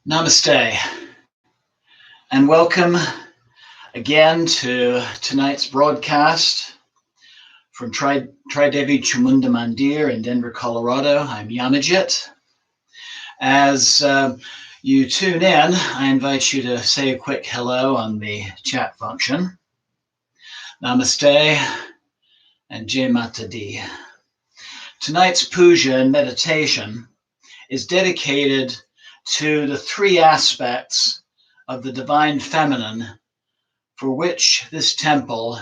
Namaste, and welcome again to tonight's broadcast from Tridevi Chamunda Mandir in Denver, Colorado. I'm Yamajit. As you tune in, I invite you to say a quick hello on the chat function. Namaste and Jai Mata Di. Tonight's puja and meditation is dedicated to the three aspects of the divine feminine for which this temple,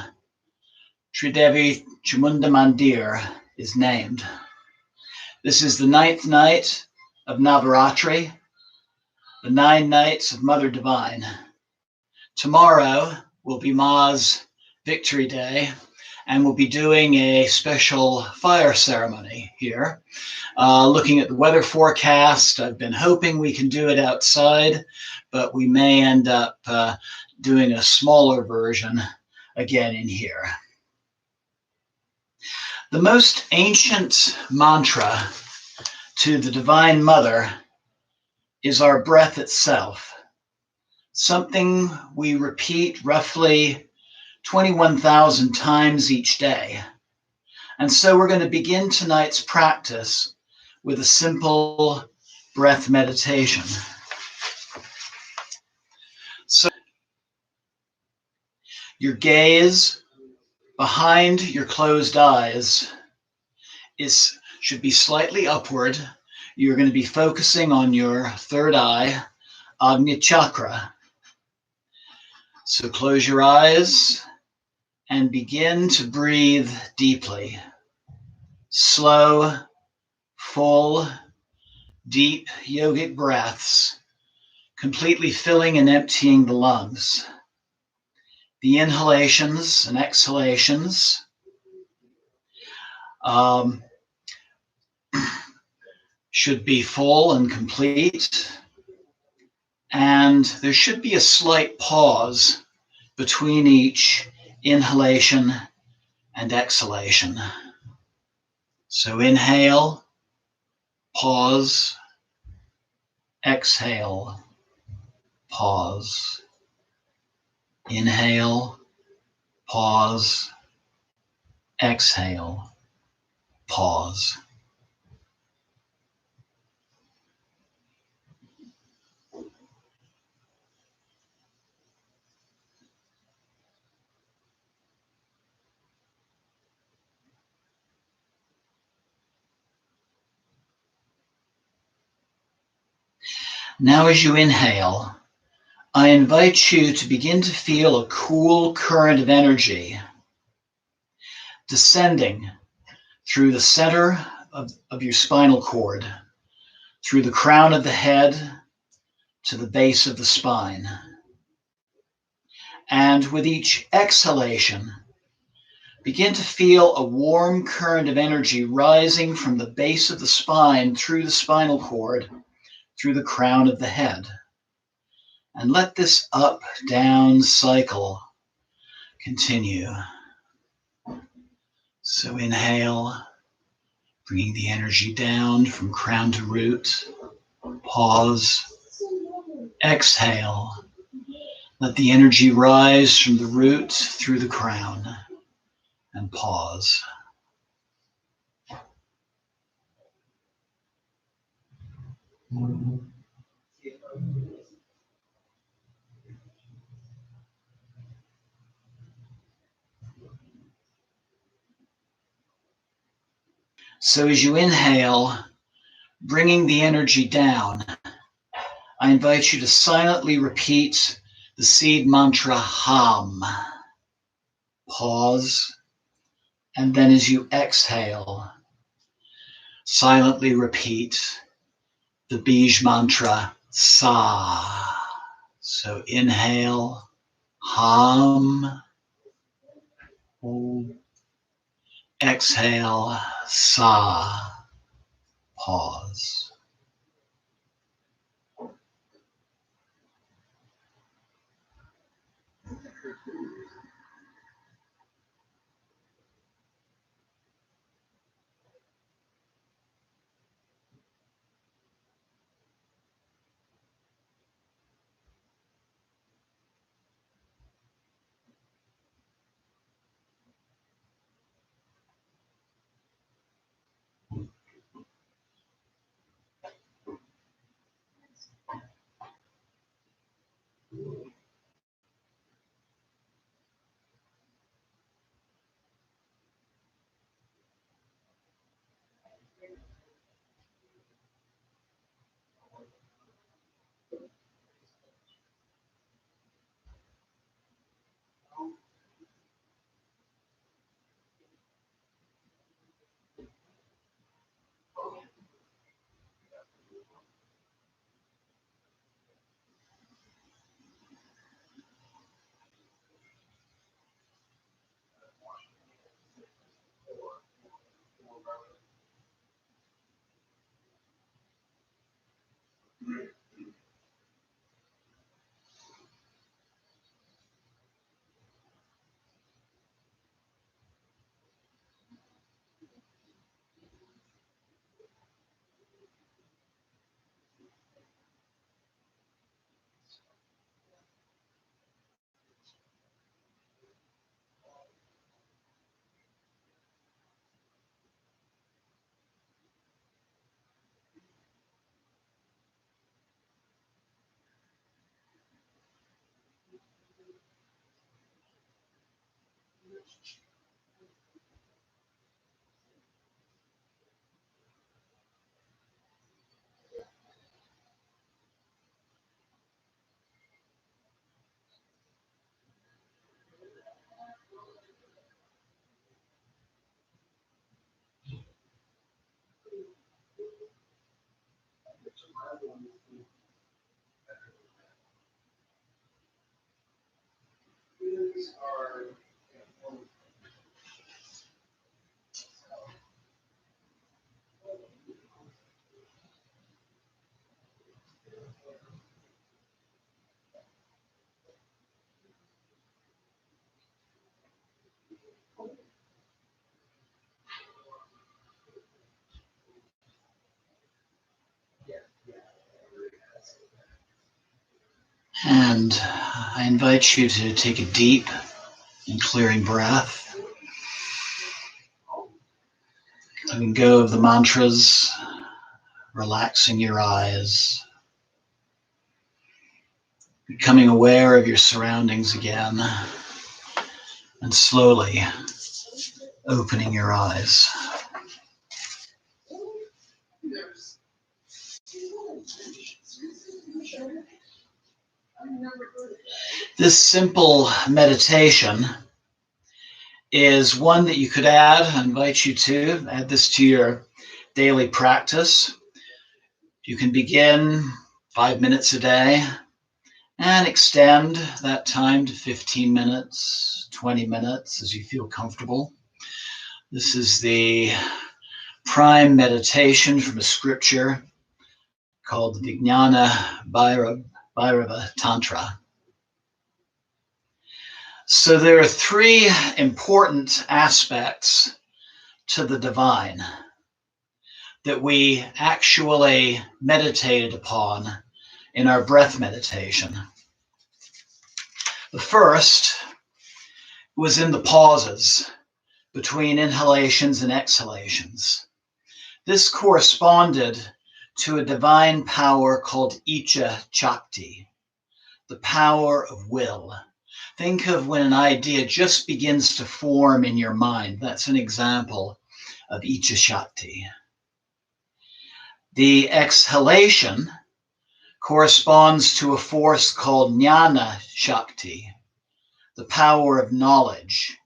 Tridevi Chamunda Mandir, is named. This is the 9th night of Navaratri, the 9 nights of Mother Divine. Tomorrow will be Ma's Victory Day, and we'll be doing a special fire ceremony here. Looking at the weather forecast, I've been hoping we can do it outside, but we may end up doing a smaller version again in here. The most ancient mantra to the Divine Mother is our breath itself, something we repeat roughly 21,000 times each day. And so we're going to begin tonight's practice with a simple breath meditation. So your gaze behind your closed eyes should be slightly upward. You're going to be focusing on your third eye, Agnya Chakra. So close your eyes and begin to breathe deeply. Slow, full, deep yogic breaths, completely filling and emptying the lungs. The inhalations and exhalations should be full and complete, and there should be a slight pause between each inhalation and exhalation. So inhale, pause, exhale, pause. Inhale, pause, exhale, pause. Now as you inhale, I invite you to begin to feel a cool current of energy descending through the center of your spinal cord, through the crown of the head to the base of the spine. And with each exhalation, begin to feel a warm current of energy rising from the base of the spine through the spinal cord, through the crown of the head. And let this up-down cycle continue. So inhale, bringing the energy down from crown to root. Pause. Exhale. Let the energy rise from the root through the crown. And pause. So as you inhale, bringing the energy down, I invite you to silently repeat the seed mantra Ham. Pause. And then as you exhale, silently repeat the Bij mantra Sa. So inhale, Ham. Hold. Exhale, Sa. Pause. And I invite you to take a deep and clearing breath. Letting go of the mantras, relaxing your eyes, becoming aware of your surroundings again, and slowly opening your eyes. This simple meditation is one that you could add. I invite you to add this to your daily practice. You can begin 5 minutes a day and extend that time to 15 minutes, 20 minutes as you feel comfortable. This is the prime meditation from a scripture called the Vijnana Bhairava Tantra. So there are three important aspects to the divine that we actually meditated upon in our breath meditation. The first was in the pauses between inhalations and exhalations. This corresponded to a divine power called Icha Chakti, the power of will. Think of when an idea just begins to form in your mind. That's an example of Icha Shakti. The exhalation corresponds to a force called Jnana Shakti, the power of knowledge.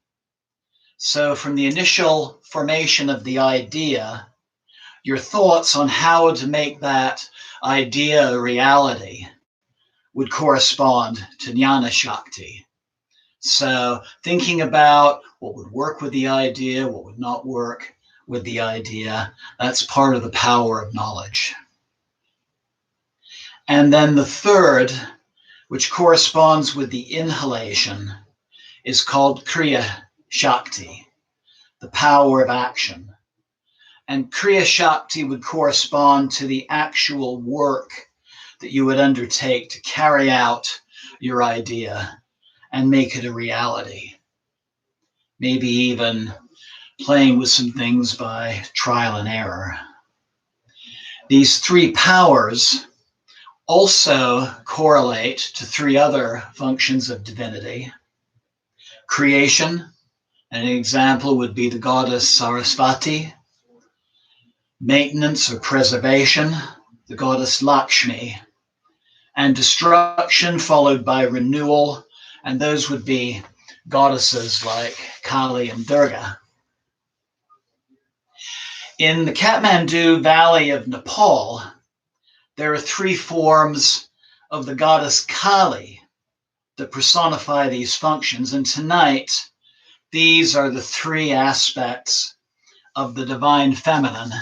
So from the initial formation of the idea, your thoughts on how to make that idea a reality would correspond to Jnana Shakti. So thinking about what would work with the idea, what would not work with the idea, that's part of the power of knowledge. And then the third, which corresponds with the inhalation, is called Kriya Shakti, the power of action. And Kriya Shakti would correspond to the actual work that you would undertake to carry out your idea and make it a reality. Maybe even playing with some things by trial and error. These three powers also correlate to three other functions of divinity. Creation, an example would be the goddess Sarasvati. Maintenance or preservation, the goddess Lakshmi. And destruction followed by renewal, and those would be goddesses like Kali and Durga. In the Kathmandu Valley of Nepal, there are three forms of the goddess Kali that personify these functions. And tonight, these are the three aspects of the divine feminine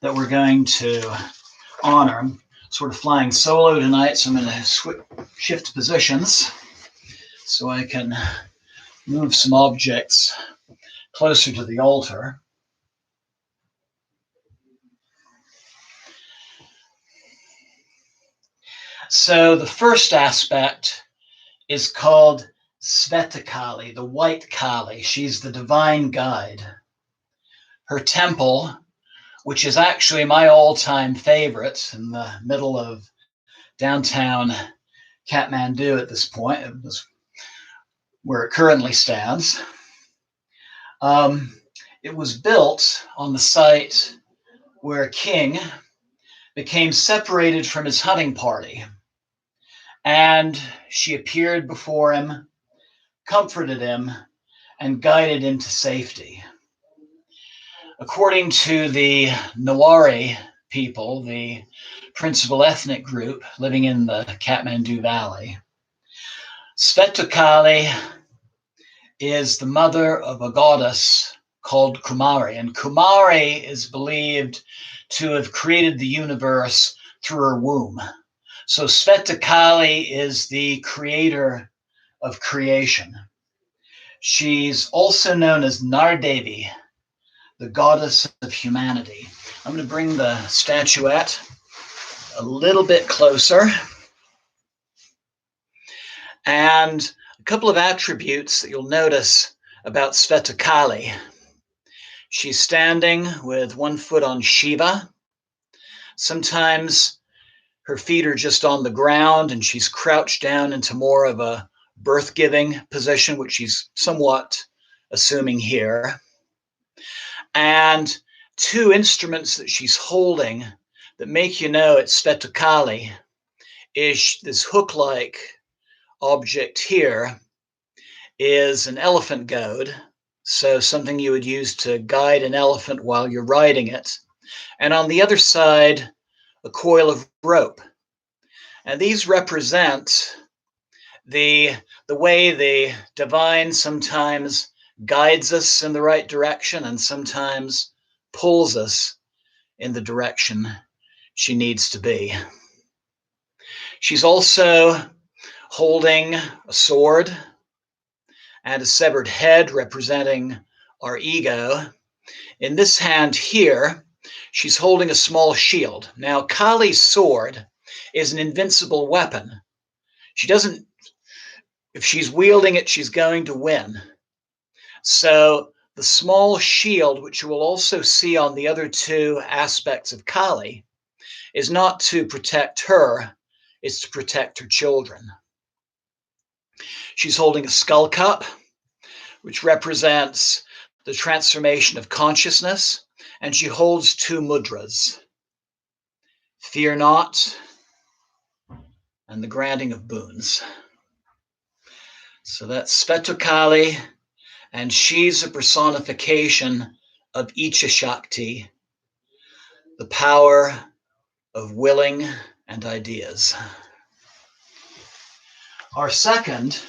that we're going to honor. sort of flying solo tonight, so I'm going to shift positions so I can move some objects closer to the altar. So the first aspect is called Sveta Kali, the white Kali. She's the divine guide. Her temple, which is actually my all-time favorite in the middle of downtown Kathmandu at this point, where it currently stands. It was built on the site where a king became separated from his hunting party, and she appeared before him, comforted him, and guided him to safety. According to the Navaratri people, the principal ethnic group living in the Kathmandu Valley, Sveta Kali is the mother of a goddess called Kumari, and Kumari is believed to have created the universe through her womb. So Sveta Kali is the creator of creation. She's also known as Nardevi, the goddess of humanity. I'm going to bring the statuette a little bit closer. And a couple of attributes that you'll notice about Sveta Kali. She's standing with one foot on Shiva. Sometimes her feet are just on the ground and she's crouched down into more of a birth-giving position, which she's somewhat assuming here. And two instruments that she's holding that make you know it's Sveta Kali is this hook-like object here is an elephant goad, so something you would use to guide an elephant while you're riding it. And on the other side, a coil of rope. And these represent the way the divine sometimes guides us in the right direction and sometimes pulls us in the direction she needs to be. She's also holding a sword and a severed head representing our ego. In this hand here, she's holding a small shield. Now, Kali's sword is an invincible weapon. If she's wielding it, she's going to win. So the small shield, which you will also see on the other two aspects of Kali, is not to protect her, it's to protect her children. She's holding a skull cup, which represents the transformation of consciousness, and she holds two mudras: fear not, and the granting of boons. So that's Sveta Kali, and she's a personification of Icha Shakti, the power of willing and ideas. Our second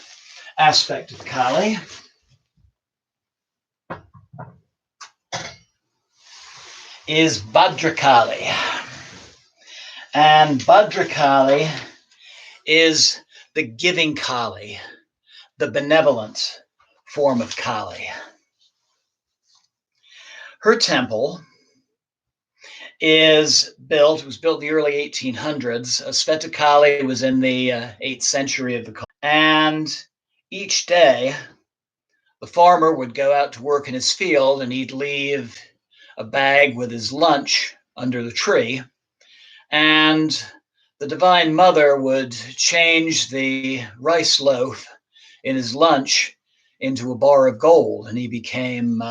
aspect of Kali is Bhadrakali. And Bhadrakali is the giving Kali, the benevolent form of Kali. Her temple was built in the early 1800s. Sveta Kali was in the 8th century of the country. And each day, the farmer would go out to work in his field and he'd leave a bag with his lunch under the tree. And the Divine Mother would change the rice loaf in his lunch into a bar of gold, and he became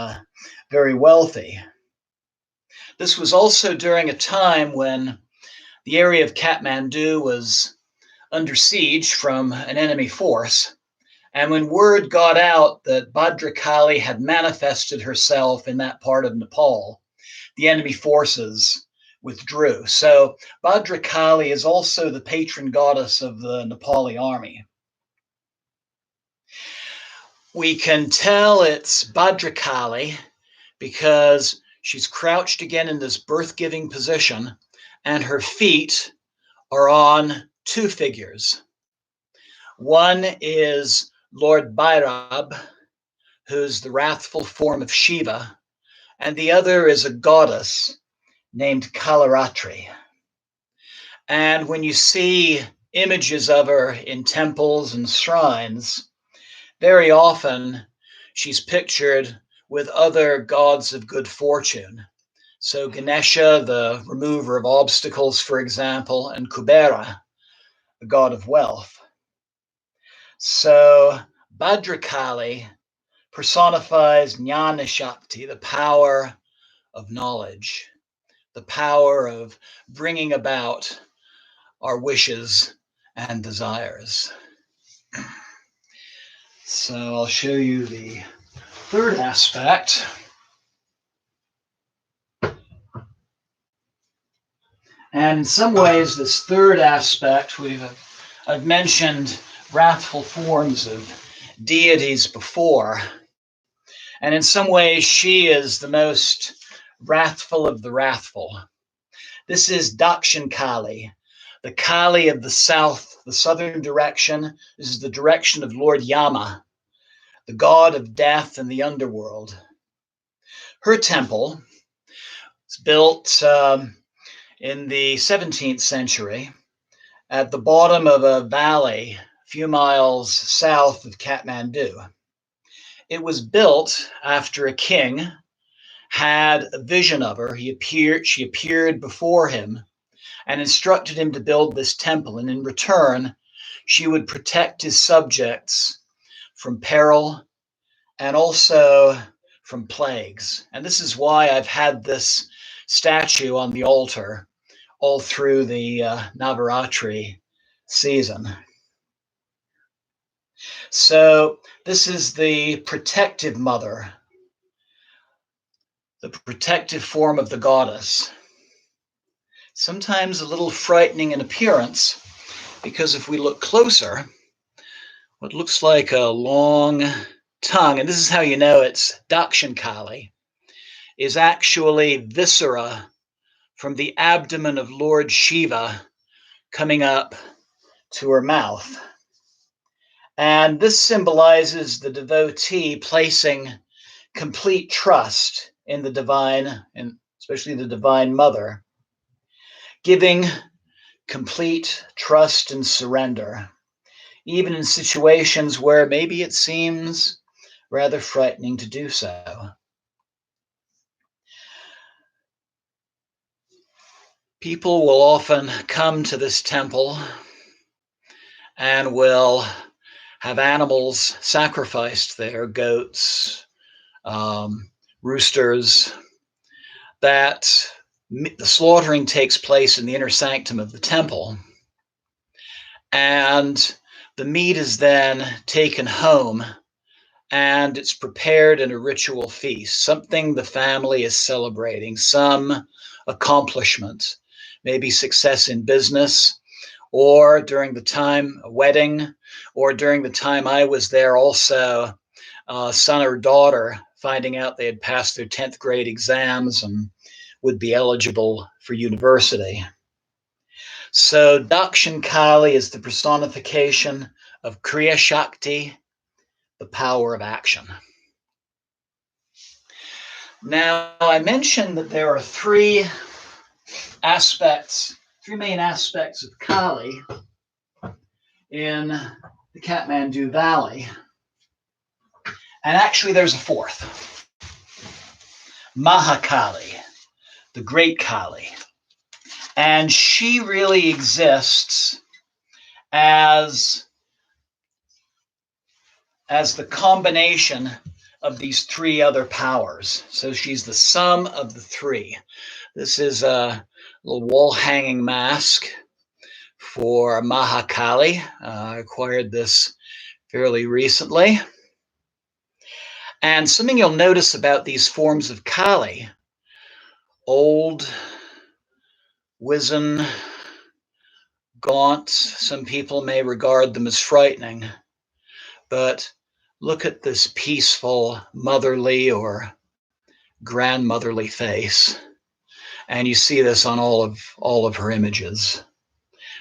very wealthy. This was also during a time when the area of Kathmandu was under siege from an enemy force. And when word got out that Bhadrakali had manifested herself in that part of Nepal, the enemy forces withdrew. So Bhadrakali is also the patron goddess of the Nepali army. We can tell it's Bhadrakali because she's crouched again in this birth-giving position, and her feet are on two figures. One is Lord Bhairab, who's the wrathful form of Shiva, and the other is a goddess named Kalaratri. And when you see images of her in temples and shrines, very often she's pictured with other gods of good fortune. So Ganesha, the remover of obstacles, for example, and Kubera, the god of wealth. So Bhadrakali personifies Jnana Shakti, the power of knowledge, the power of bringing about our wishes and desires. So I'll show you the third aspect. And in some ways, this third aspect, I've mentioned wrathful forms of deities before. And in some ways, she is the most wrathful of the wrathful. This is Dakshin Kali, the Kali of the south, the southern direction. This is the direction of Lord Yama, the god of death and the underworld. Her temple was built in the 17th century at the bottom of a valley a few miles south of Kathmandu. It was built after a king had a vision of her. She appeared before him and instructed him to build this temple. And in return, she would protect his subjects from peril and also from plagues. And this is why I've had this statue on the altar all through the Navaratri season. So this is the protective mother, the protective form of the goddess. Sometimes a little frightening in appearance, because if we look closer, what looks like a long tongue, and this is how you know it's Dakshin Kali, is actually viscera from the abdomen of Lord Shiva coming up to her mouth. And this symbolizes the devotee placing complete trust in the divine, and especially the divine mother, giving complete trust and surrender, even in situations where maybe it seems rather frightening to do so. People will often come to this temple and will have animals sacrificed there, goats, roosters, that the slaughtering takes place in the inner sanctum of the temple. And the meat is then taken home and it's prepared in a ritual feast, something the family is celebrating, some accomplishment, maybe success in business, or during the time, a wedding, or during the time I was there also, son or daughter finding out they had passed their 10th grade exams and would be eligible for university. So Dakshin Kali is the personification of Kriya Shakti, the power of action. Now, I mentioned that there are three main aspects of Kali in the Kathmandu Valley. And actually, there's a fourth. Mahakali, the great Kali. And she really exists as the combination of these three other powers. So she's the sum of the three. This is a little wall hanging mask for Mahakali. I acquired this fairly recently. And something you'll notice about these forms of Kali, old, wizen, gaunt, some people may regard them as frightening, but look at this peaceful, motherly or grandmotherly face. And you see this on all of her images.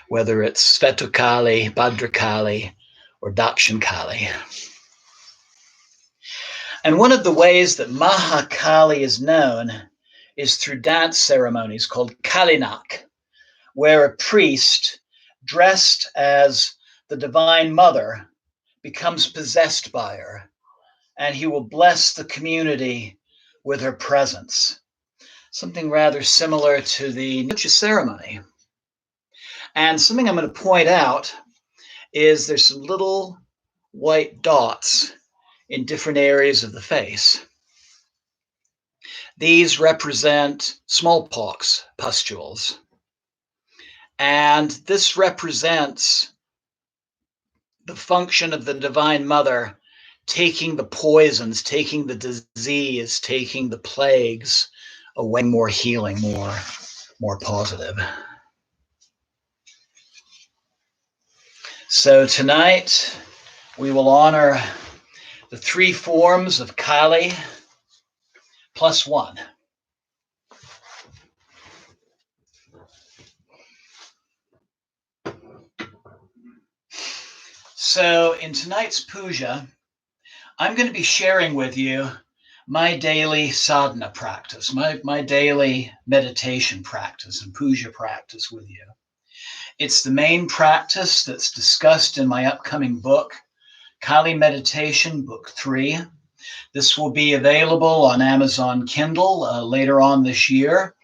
whether it's Svetukali, Bhadrakali, or Dakshinkali. And one of the ways that Mahakali is known is through dance ceremonies called Kalinak, where a priest dressed as the Divine Mother becomes possessed by her, and he will bless the community with her presence. Something rather similar to the Puja ceremony. And something I'm going to point out is there's some little white dots in different areas of the face. These represent smallpox pustules. And this represents the function of the Divine Mother taking the poisons, taking the disease, taking the plagues away, more healing, more positive. So tonight we will honor the three forms of Kali plus one. So in tonight's puja, I'm going to be sharing with you my daily sadhana practice, my daily meditation practice and puja practice with you. It's the main practice that's discussed in my upcoming book, Kali Meditation, Book 3. This will be available on Amazon Kindle later on this year.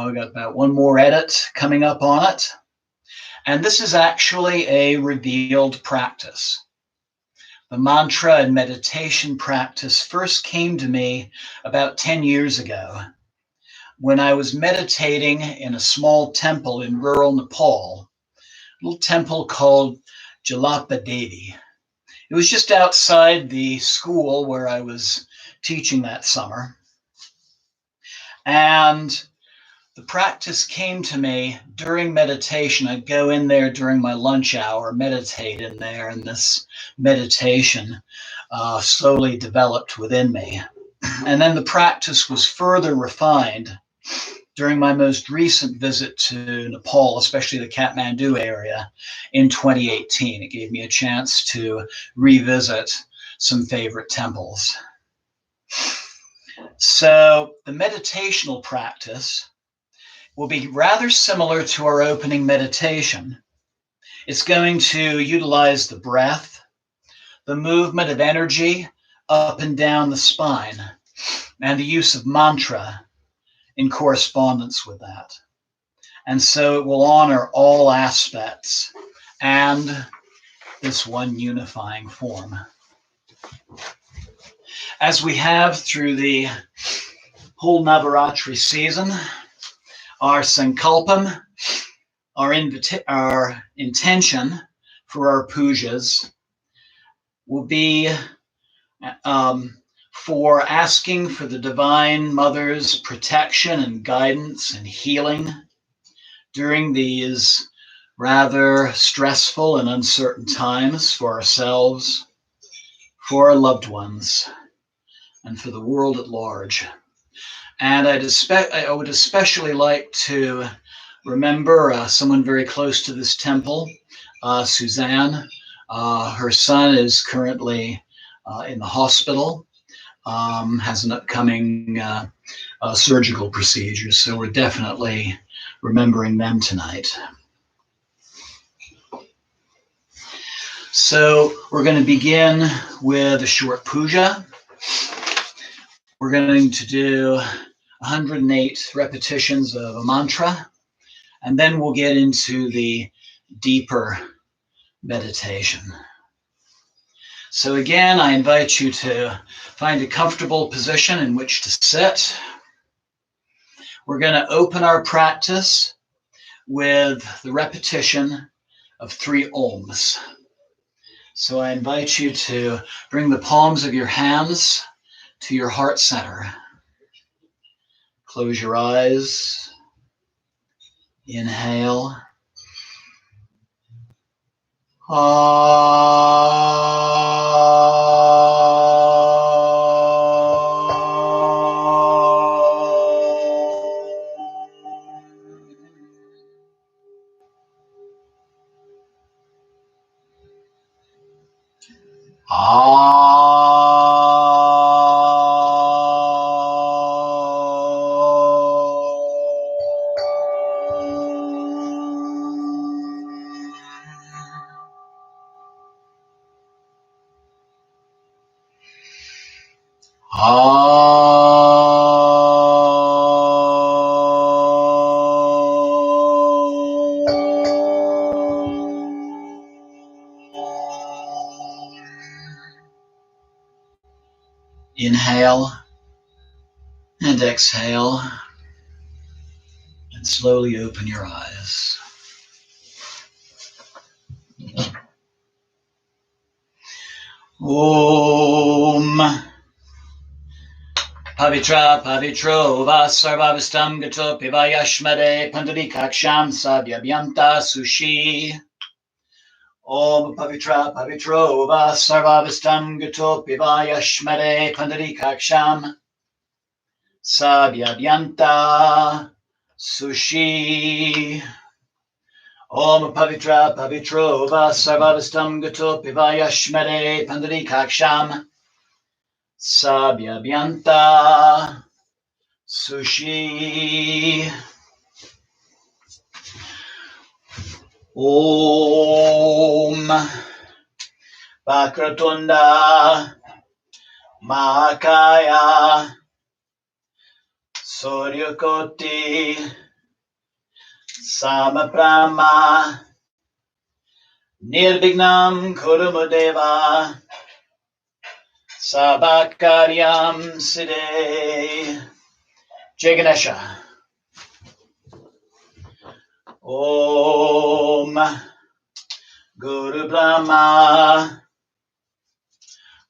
We've got about one more edit coming up on it. And this is actually a revealed practice. The mantra and meditation practice first came to me about 10 years ago when I was meditating in a small temple in rural Nepal, a little temple called Jalapa Devi. It was just outside the school where I was teaching that summer. And the practice came to me during meditation. I'd go in there during my lunch hour, meditate in there, and this meditation slowly developed within me. And then the practice was further refined during my most recent visit to Nepal, especially the Kathmandu area in 2018. It gave me a chance to revisit some favorite temples. So the meditational practice will be rather similar to our opening meditation. It's going to utilize the breath, the movement of energy up and down the spine, and the use of mantra in correspondence with that. And so it will honor all aspects and this one unifying form. As we have through the whole Navaratri season, our sankalpam, our intention for our pujas will be for asking for the Divine Mother's protection and guidance and healing during these rather stressful and uncertain times for ourselves, for our loved ones, and for the world at large. And I would especially like to remember someone very close to this temple, Suzanne. Her son is currently in the hospital, has an upcoming surgical procedure, so we're definitely remembering them tonight. So we're going to begin with a short puja. We're going to do 108 repetitions of a mantra, and then we'll get into the deeper meditation. So again, I invite you to find a comfortable position in which to sit. We're going to open our practice with the repetition of 3 Oms. So I invite you to bring the palms of your hands to your heart center. Close your eyes. Inhale. Inhale and exhale, and slowly open your eyes. Om Pavitra Pavitro Vasarvavastam Gato Pivayashmade Pandadikaksham Sadhyabhyanta Sushi. Om Pavitra Pavitro Vasarvavastam Gato Pivayashmade Pandadikaksham Sadhyabhyanta Sushi. Om Pavitra Pavitro Vasarvavastam Gato Pivayashmade Pandadikaksham Sabhyabhyanta Sushi. Om Vakratunda Mahakaya Suryakoti Samaprama Nirvignam Kurumudeva Sabakaryam Siddhe. Jai Ganesha. Om Guru Brahma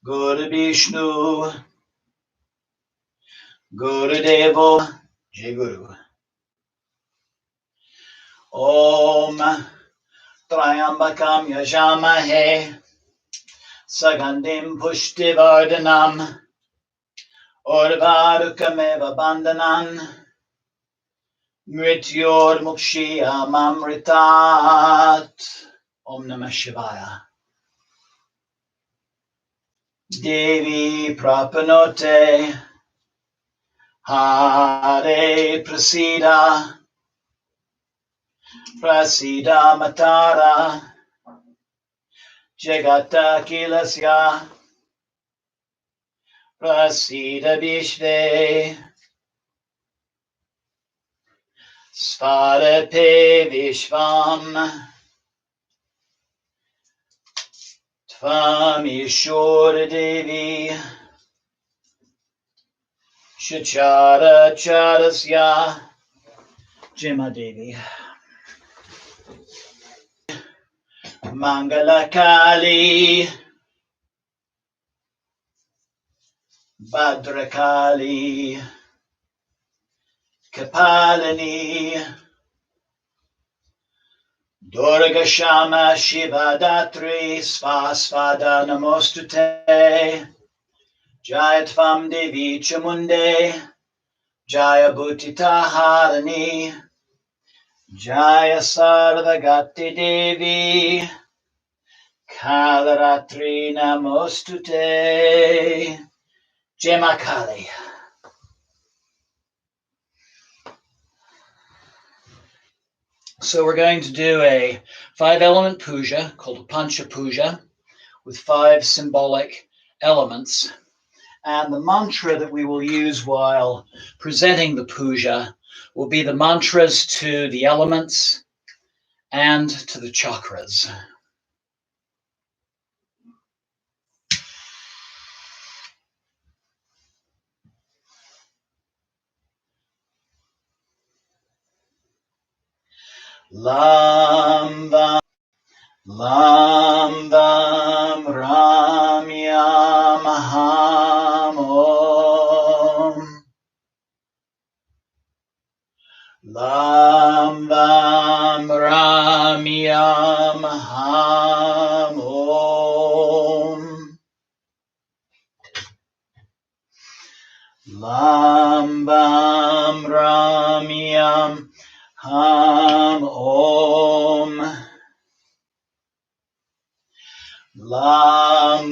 Guru Vishnu Guru Devo Jai Guru. Om Trayambakam Yajamahe Sagandim Pushtivardhanam Urvarukam Bandhanan Mrityor Mukshiyam Amritat. Om Namah Shivaya. Devi Prapanote Hare Prasida Prasida Matara Jagata Kilasya Prasida Vishve Svarape Vishvam Tvam Ishura Devi Shachara Charasya Jima Devi. Mangala Kali Bhadrakali Kapalini Durga Shama Shiva Datri Svasvada Namostute Jayatvam Devi Chamunde Jaya Bhutita Harani Jaya Sarvagati Devi Kalaratri Namostute. Jema Kali. So we're going to do a 5-element puja called a Pancha Puja with 5 symbolic elements. And the mantra that we will use while presenting the puja will be the mantras to the elements and to the chakras. Lam Vam Lam Vam Ramyam Ham Om Lam Vam Ramyam Ham Om Lam Vam Ramyam Ham Om Lam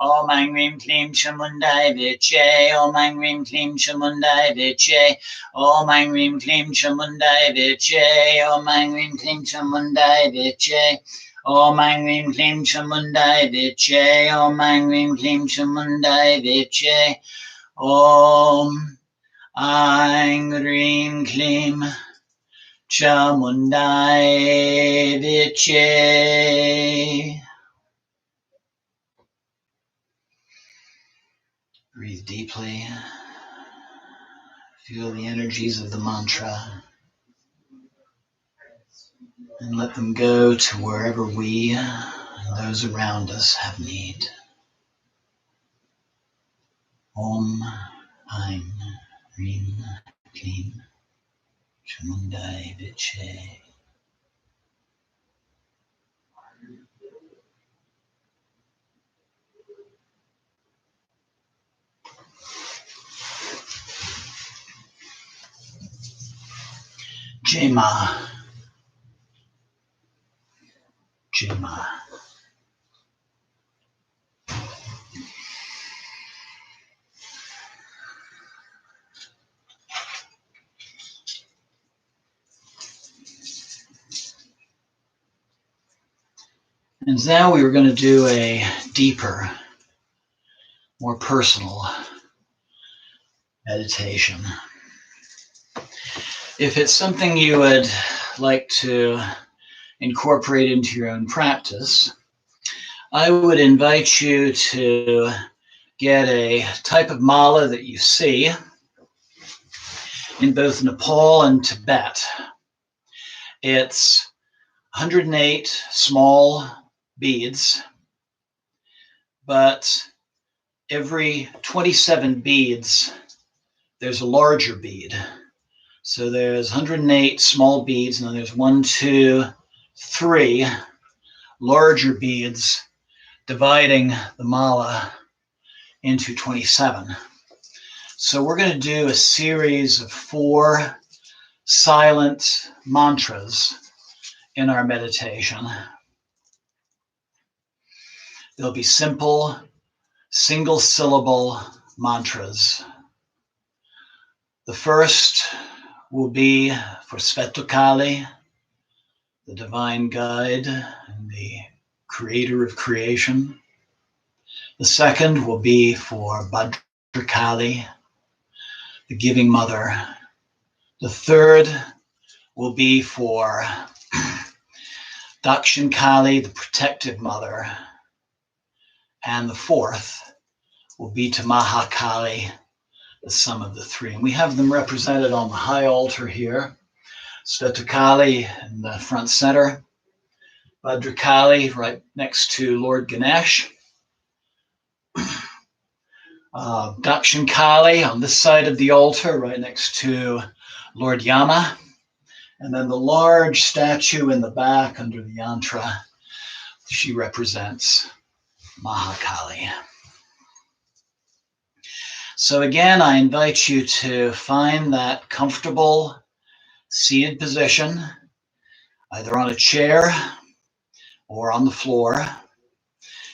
Om Aing Rim Klim Chamundai Viche. Om Aing Rim Klim Chamundai Viche. Om Aing Rim Klim Chamundai Viche. Om Aing Rim Klim Chamundai Viche. Om Aing Rim Klim Chamundai Viche. Om Aing Rim Klim Chamundai Viche. Om Aing Rim Klim Chamundai Viche. Breathe deeply. Feel the energies of the mantra and let them go to wherever we and those around us have need. Om Aim Rim Klim Chamundai Viche. Jema. Jema. And now we were going to do a deeper, more personal meditation. If it's something you would like to incorporate into your own practice, I would invite you to get a type of mala that you see in both Nepal and Tibet. It's 108 small beads, but every 27 beads, there's a larger bead. So there's 108 small beads, and then there's 1, 2, 3 larger beads dividing the mala into 27. So we're going to do a series of 4 silent mantras in our meditation. They'll be simple, single syllable mantras. The first will be for Svetukali, the divine guide and the creator of creation. The second will be for Bhadrakali, the giving mother. The third will be for Dakshinkali, the protective mother. And the fourth will be to Mahakali, the sum of the 3. And we have them represented on the high altar here. Svetukali in the front center, Bhadrakali right next to Lord Ganesh, Dakshinkali on this side of the altar right next to Lord Yama, and then the large statue in the back under the yantra, she represents Mahakali. So again, I invite you to find that comfortable seated position, either on a chair or on the floor.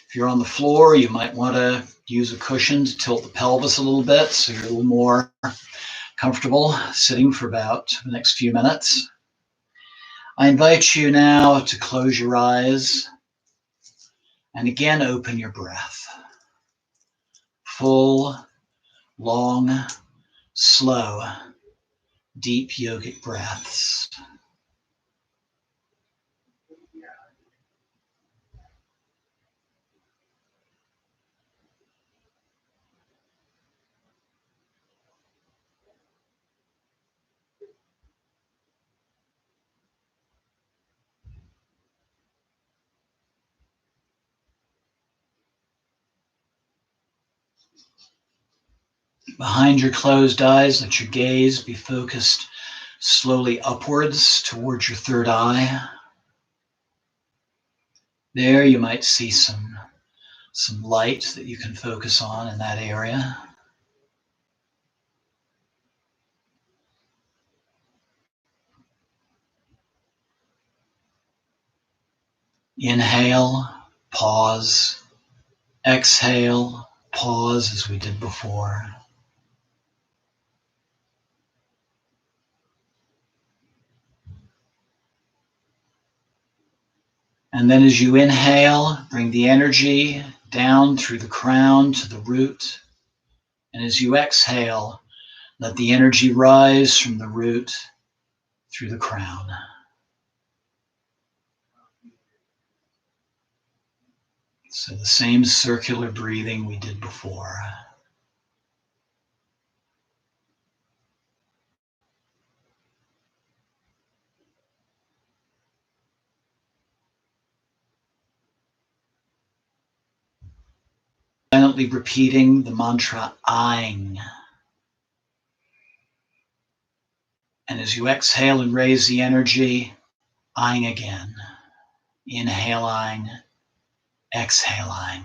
If you're on the floor, you might want to use a cushion to tilt the pelvis a little bit so you're a little more comfortable sitting for about the next few minutes. I invite you now to close your eyes and again open your breath. Full, long, slow, deep yogic breaths. Behind your closed eyes, let your gaze be focused slowly upwards towards your third eye. There you might see some light that you can focus on in that area. Inhale, pause, Exhale, pause as we did before. And then as you inhale, bring the energy down through the crown to the root. And as you exhale, let the energy rise from the root through the crown. So the same circular breathing we did before. Silently repeating the mantra Aing. And as you exhale and raise the energy, Aing again. Inhale Aing, exhale Aing.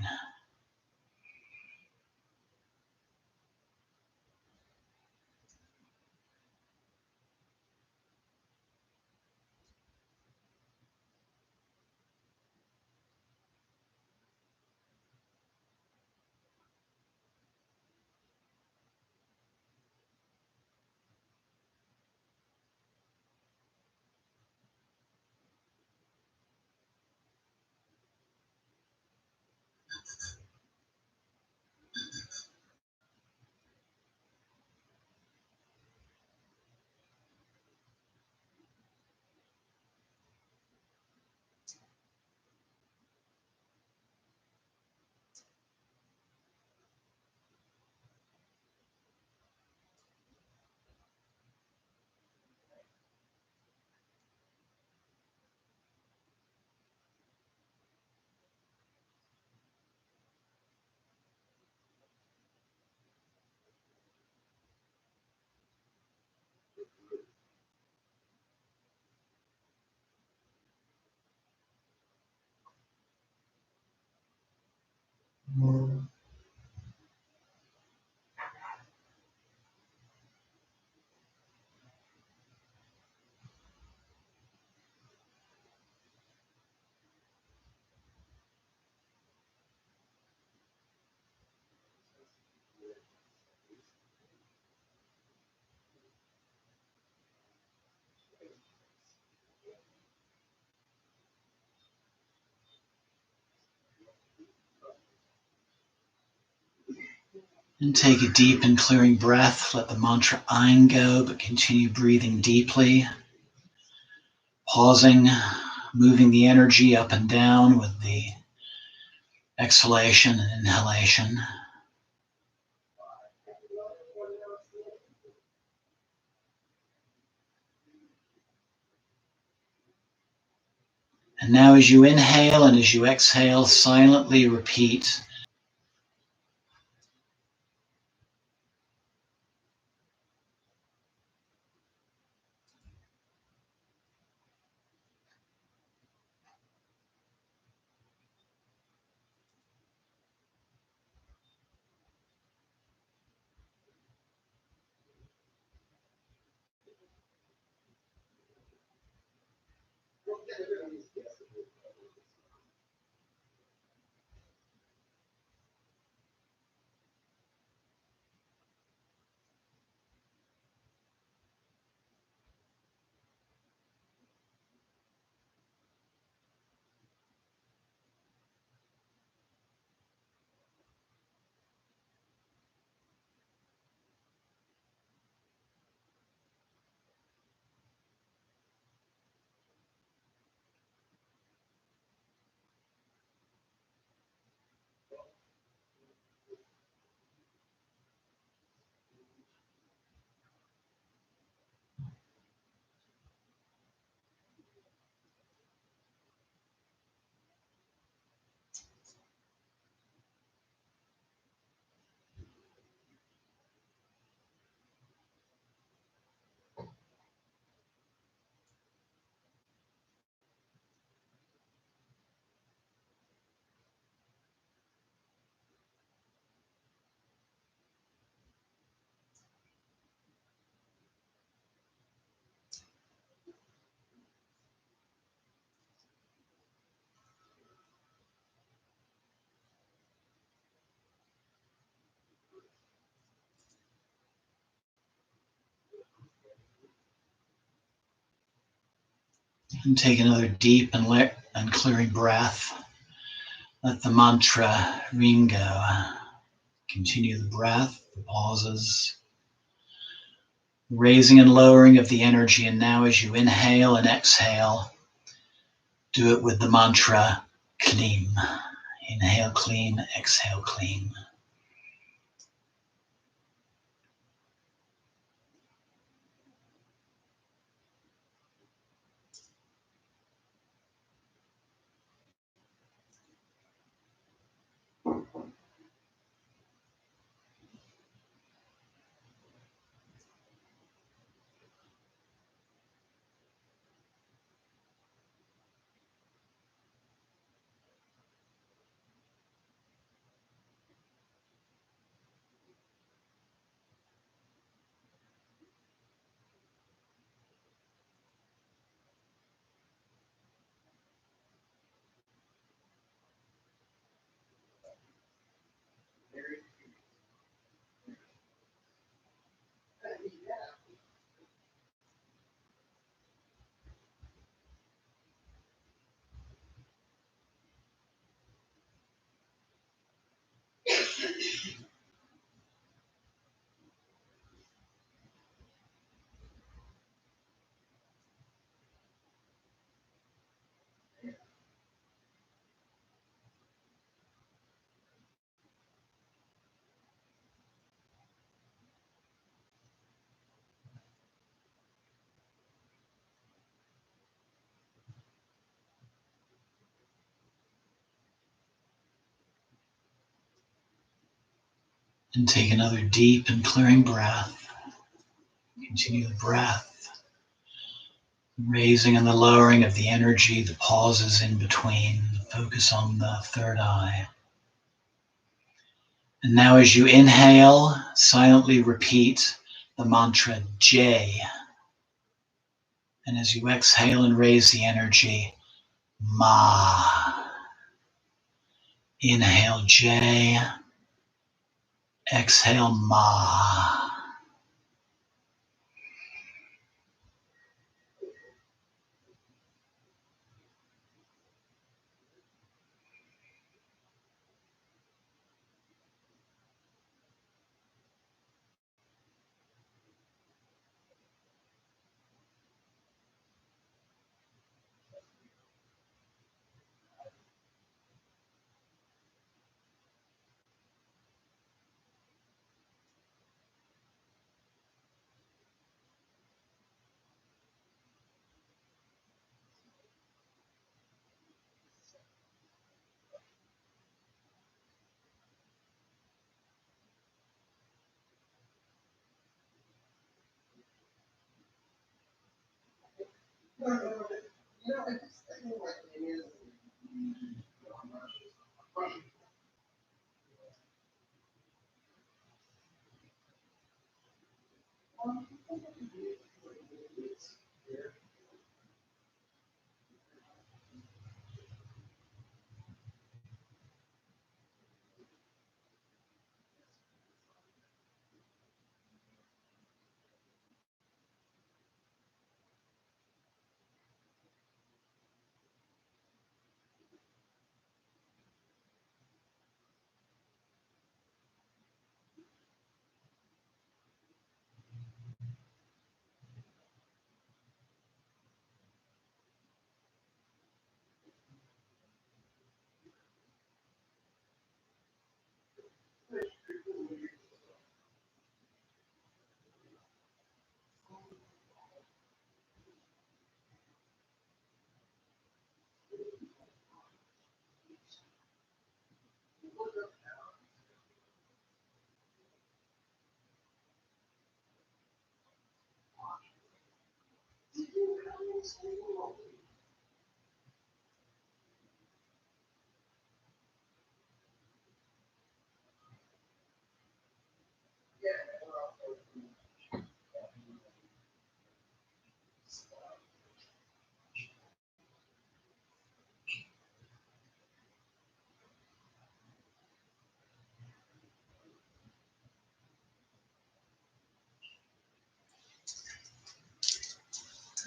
And take a deep and clearing breath. Let the mantra Aing go, but continue breathing deeply. Pausing, moving the energy up and down with the exhalation and inhalation. And now as you inhale and as you exhale, silently repeat And take another deep and clearing breath. Let the mantra ring go. Continue the breath, the pauses, raising and lowering of the energy. And now as you inhale and exhale, do it with the mantra clean. Inhale clean, exhale clean. And take another deep and clearing breath. Continue the breath, raising and the lowering of the energy, the pauses in between. Focus on the third eye. And now as you inhale, silently repeat the mantra J. And as you exhale and raise the energy, Ma. Inhale J, exhale Ma.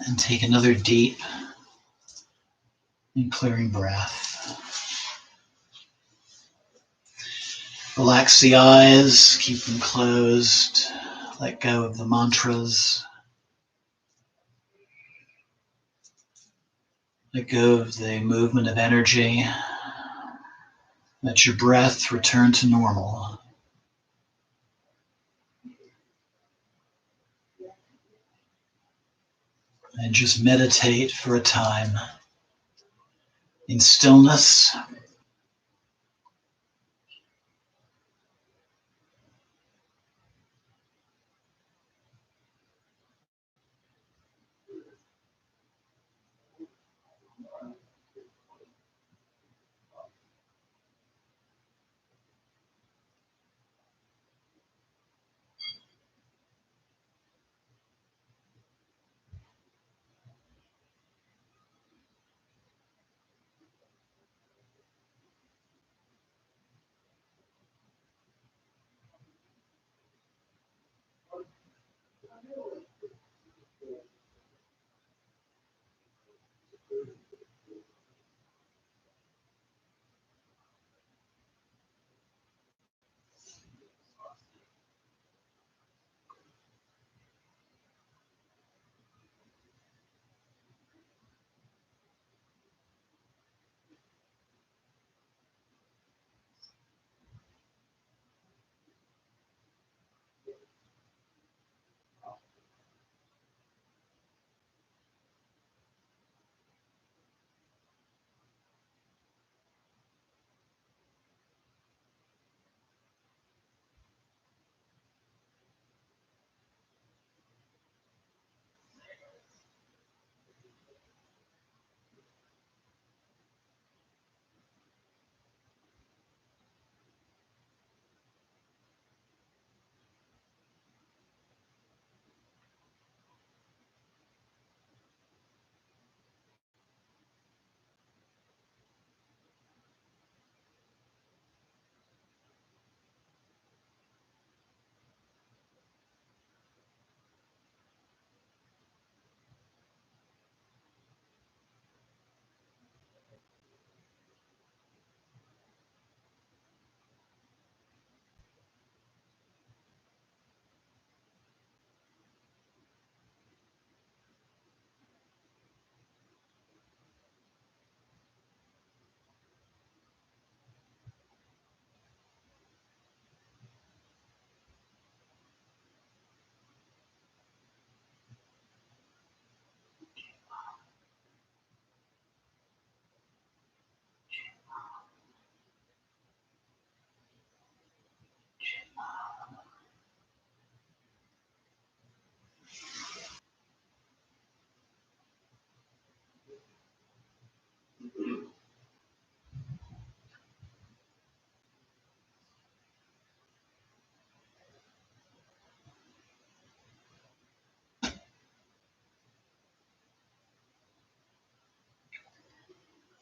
And take another deep and clearing breath. Relax the eyes, keep them closed. Let go of the mantras. Let go of the movement of energy. Let your breath return to normal. And just meditate for a time in stillness.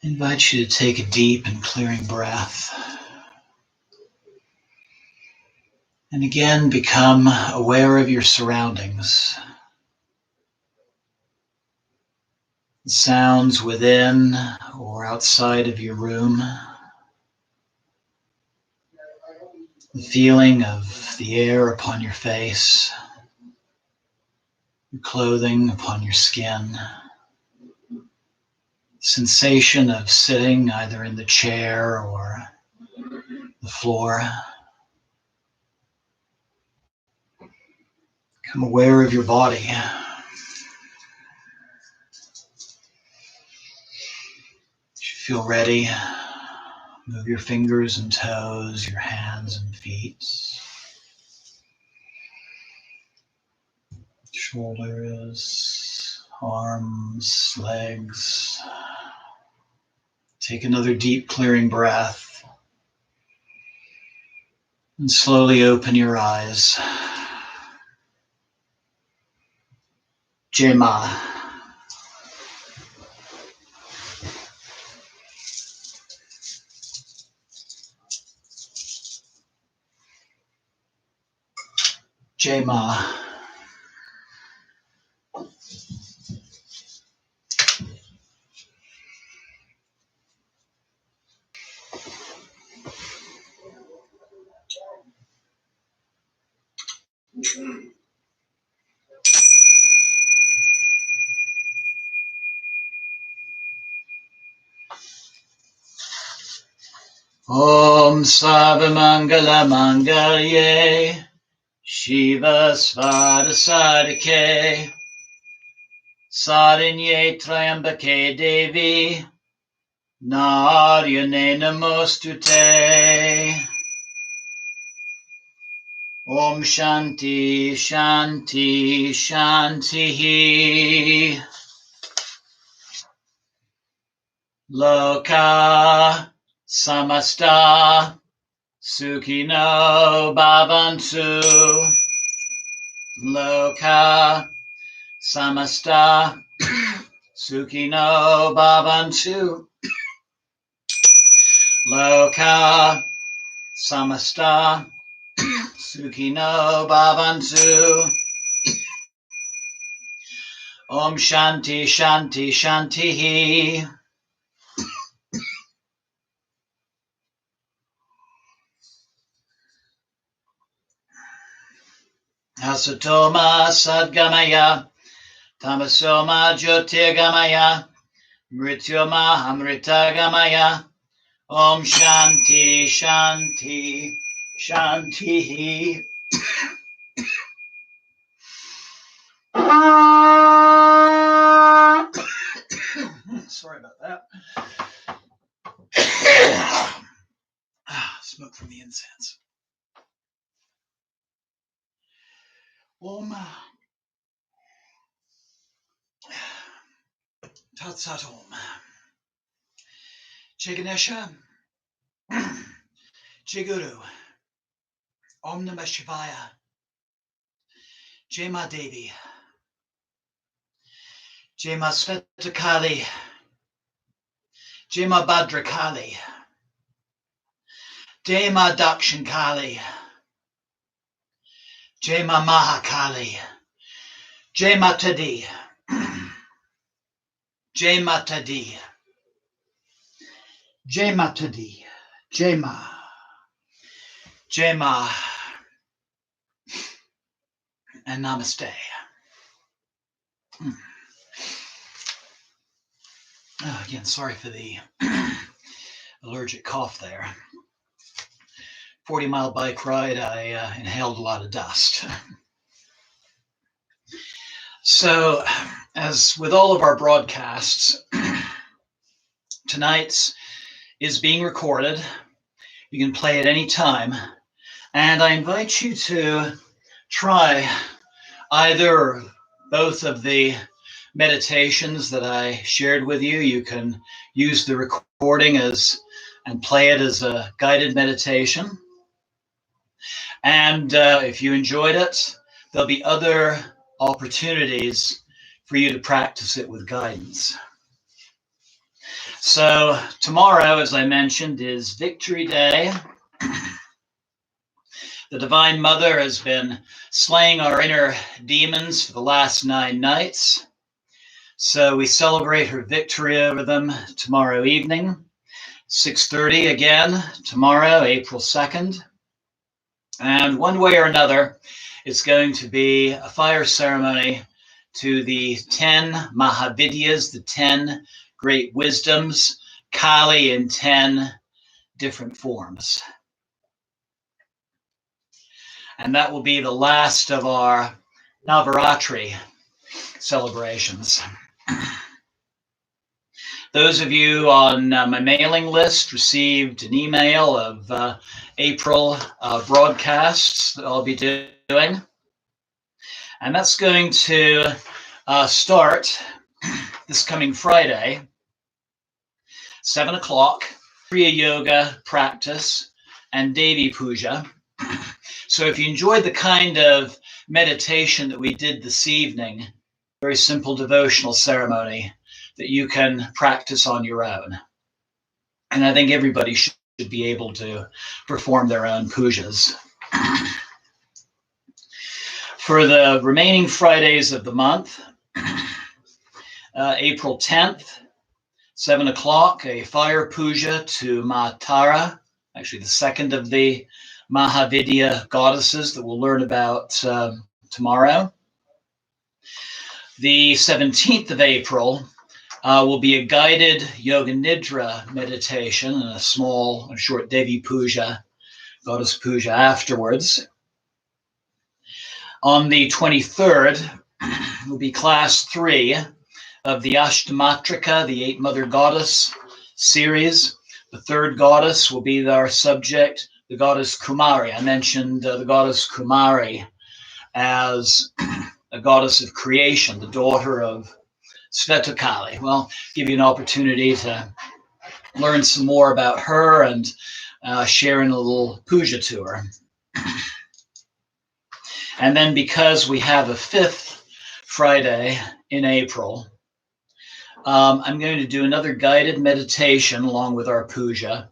I invite you to take a deep and clearing breath. And again, become aware of your surroundings. The sounds within or outside of your room. The feeling of the air upon your face. Your clothing upon your skin. Sensation of sitting either in the chair or the floor. Become aware of your body. If you feel ready, move your fingers and toes, your hands and feet. Shoulders, arms, legs. Take another deep clearing breath and slowly open your eyes. Jema. Jema. Om Sarvamangala Mangalye Shiva Svada Sadike Sarinye Triambake Devi Naryane Namostute. Om Shanti Shanti Shanti. Loka Samasta Sukhino Bhavantu. Loka Samasta Sukhino Bhavantu. Loka Samasta Sukhino Bhavantu. Om Shanti Shanti Shanti. Asatoma Sadgamaya Tamasoma Jyotirgamaya Mrityoma Amritagamaya. Om Shanti Shanti Shanti. Sorry about that. Smoke from the incense. Om Tat Sat Om. Jai Ganesha. Jai Guru. Om Namah Shivaya. Jai Ma Devi. Jai Ma Sveta Kali. Jai Ma Bhadra Kali. Jai Ma Dakshin Kali. Jai Ma Mahakali. Jai Mata Di. Jai Mata Di. Jai Mata Di. Jai Ma. Jai Ma. And Namaste. Oh, again, sorry for the allergic cough there. 40-mile bike ride, I inhaled a lot of dust. So, as with all of our broadcasts, tonight's is being recorded. You can play at any time. And I invite you to try either or both of the meditations that I shared with you. You can use the recording and play it as a guided meditation. And if you enjoyed it, there'll be other opportunities for you to practice it with guidance. So tomorrow, as I mentioned, is Victory Day. The Divine Mother has been slaying our inner demons for the last 9 nights. So we celebrate her victory over them tomorrow evening, 6:30 again, tomorrow, April 2nd. And one way or another, it's going to be a fire ceremony to the 10 Mahavidyas, the 10 great wisdoms, Kali in 10 different forms. And that will be the last of our Navaratri celebrations. Those of you on my mailing list received an email of April broadcasts that I'll be doing. And that's going to start this coming Friday, 7 o'clock, Kriya Yoga practice and Devi Puja. So if you enjoyed the kind of meditation that we did this evening, very simple devotional ceremony that you can practice on your own. And I think everybody should be able to perform their own pujas. For the remaining Fridays of the month, April 10th, 7 o'clock, a fire puja to Ma Tara, actually the second of the Mahavidya goddesses that we'll learn about tomorrow. The 17th of April will be a guided Yoga Nidra meditation and a short Devi Puja, goddess Puja afterwards. On the 23rd will be class 3 of the Ashtamatrika, the 8 Mother Goddess series. The third goddess will be our subject, the goddess Kumari. I mentioned the goddess Kumari as a goddess of creation, the daughter of Svetakali. Well, give you an opportunity to learn some more about her and share in a little puja to her. And then because we have a 5th Friday in April, I'm going to do another guided meditation along with our puja.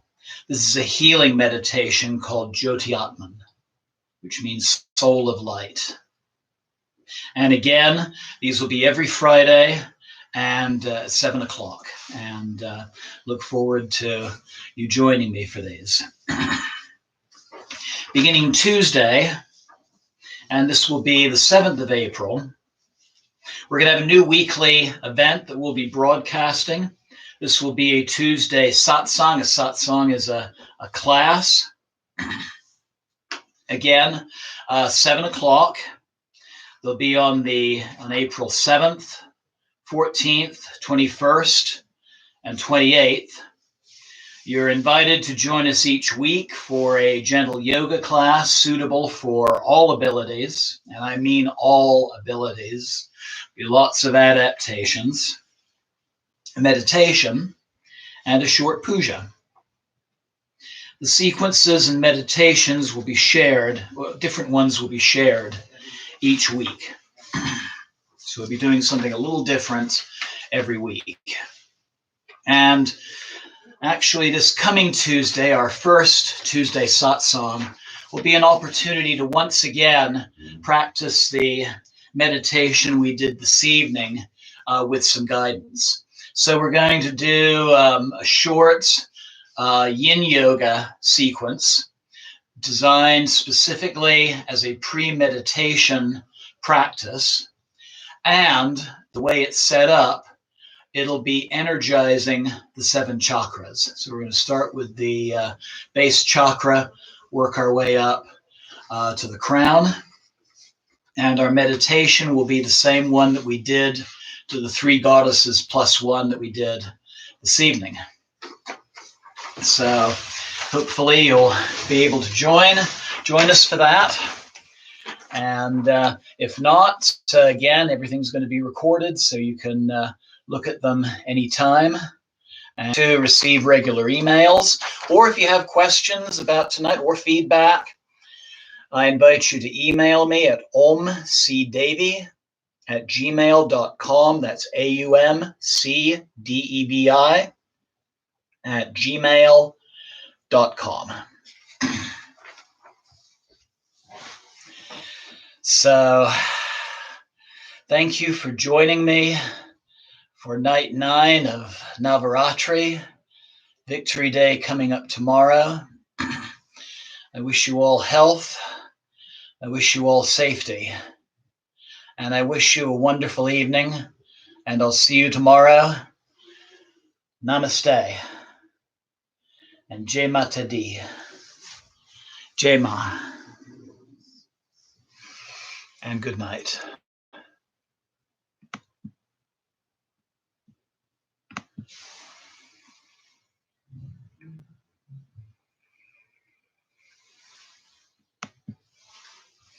This is a healing meditation called Jyoti Atman, which means soul of light. And again, these will be every Friday and 7 o'clock. And look forward to you joining me for these. Beginning Tuesday, and this will be the 7th of April, we're going to have a new weekly event that we'll be broadcasting. This will be a Tuesday satsang. A satsang is a class. Again, 7 o'clock. They'll be on April 7th, 14th, 21st, and 28th. You're invited to join us each week for a gentle yoga class suitable for all abilities, and I mean all abilities. There'll be lots of adaptations, a meditation, and a short puja. The sequences and meditations will be shared, different ones will be shared each week. So we'll be doing something a little different every week. And actually, this coming Tuesday, our first Tuesday satsang, will be an opportunity to once again practice the meditation we did this evening with some guidance. So we're going to do a short yin yoga sequence designed specifically as a pre-meditation practice. And the way it's set up, it'll be energizing the 7 chakras. So we're going to start with the base chakra, work our way up to the crown. And our meditation will be the same one that we did to the 3 goddesses plus 1 that we did this evening. So hopefully you'll be able to join us for that. And if not, again, everything's going to be recorded, so you can look at them anytime and to receive regular emails. Or if you have questions about tonight or feedback, I invite you to email me at omcdevi@gmail.com. That's AUMCDEBI@gmail.com. So thank you for joining me for night 9 of Navaratri, Victory Day coming up tomorrow. I wish you all health. I wish you all safety. And I wish you a wonderful evening. And I'll see you tomorrow. Namaste. And Jai Mata Di. Jai Ma. And good night.